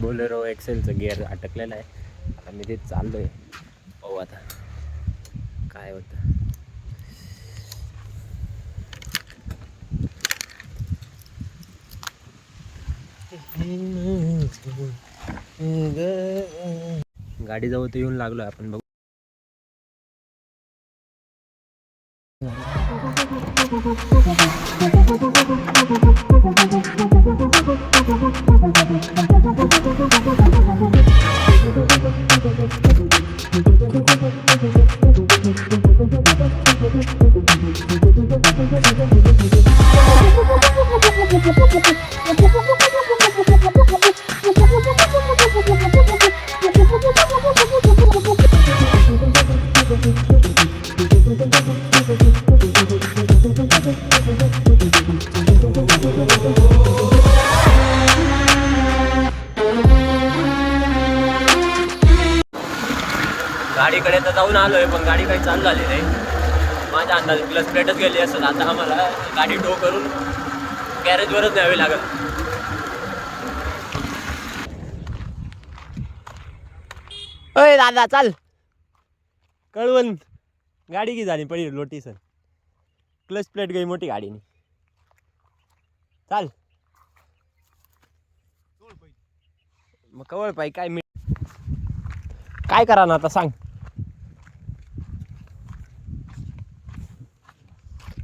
Bolero एक्सेलचं gear अटकलेलं आहे. आता मी तेच चाललोय, पाहू आता काय होतं. गाडीजवळ तर येऊन लागलो आपण, बघू. गाडीकडे तर जाऊन आलोय, पण गाडी काही चालू झाली नाही. माझ्या अंदाज प्लस प्लेटच गेली असत. आता आम्हाला गाडी टो करून गॅरेजवरच न्यावी लागेल. अय दादा चाल, कळवण गाडी की झाली पडी लोटी सर. क्लच प्लेट गई मोठी गाडीनी. चाल मग कवळ पाई काय मी काय करा ना आता सांग.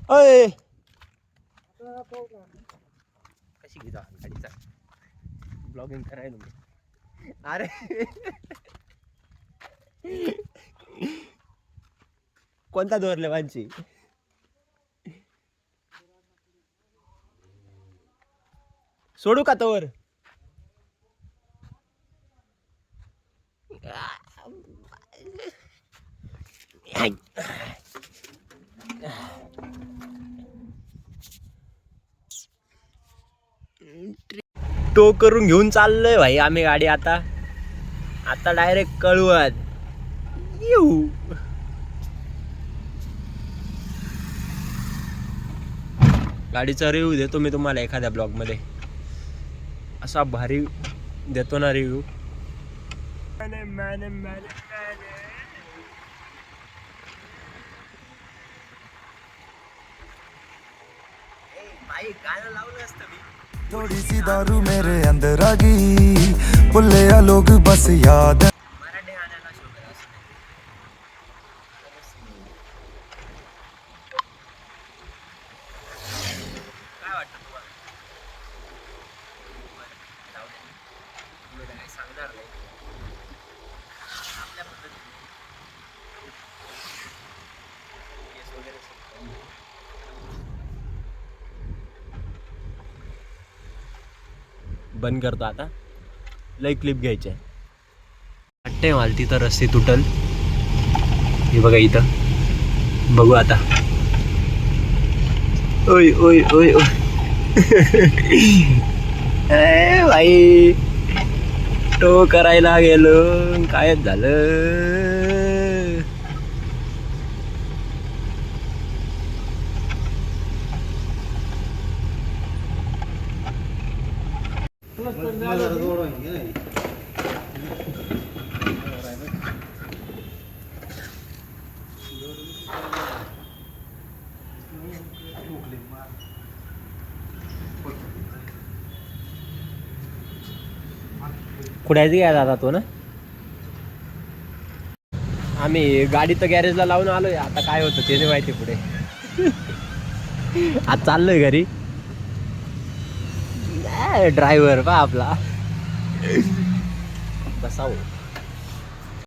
अय कशी घे जा गाडीचा ब्लॉगिंग करायला मी. अरे कोणता दोरले वांची सोडू का तोवर. टो करून घेऊन चाललोय भाई आम्ही गाडी. आता डायरेक्ट कळवत येऊ. गाडीचा रिव्ह्यू देतो मी तुम्हाला एखाद्या ब्लॉग मध्ये. असा भारी देतो ना रिव्ह्यू. गाणं लावलं असतं मी. थोड़ी सी दारू मेरे अंदर आ गई, भुले लोग बस याद. बंद करतो आता, लय क्लिप घ्यायचे. वाटतंय मला तिथं रस्ते तुटल. हे बघा इथं, बघू आता. ओय ओय ओय ओय भाई टो करायला गेलो काय झालं. कुडायची काय दादा तो ना. आम्ही गाडी तर गॅरेजला लावून आलोय. आता काय होतं ते नाही माहिती पुढे. आज चाललोय घरी. ड्रायव्हर पा आपला बसाव.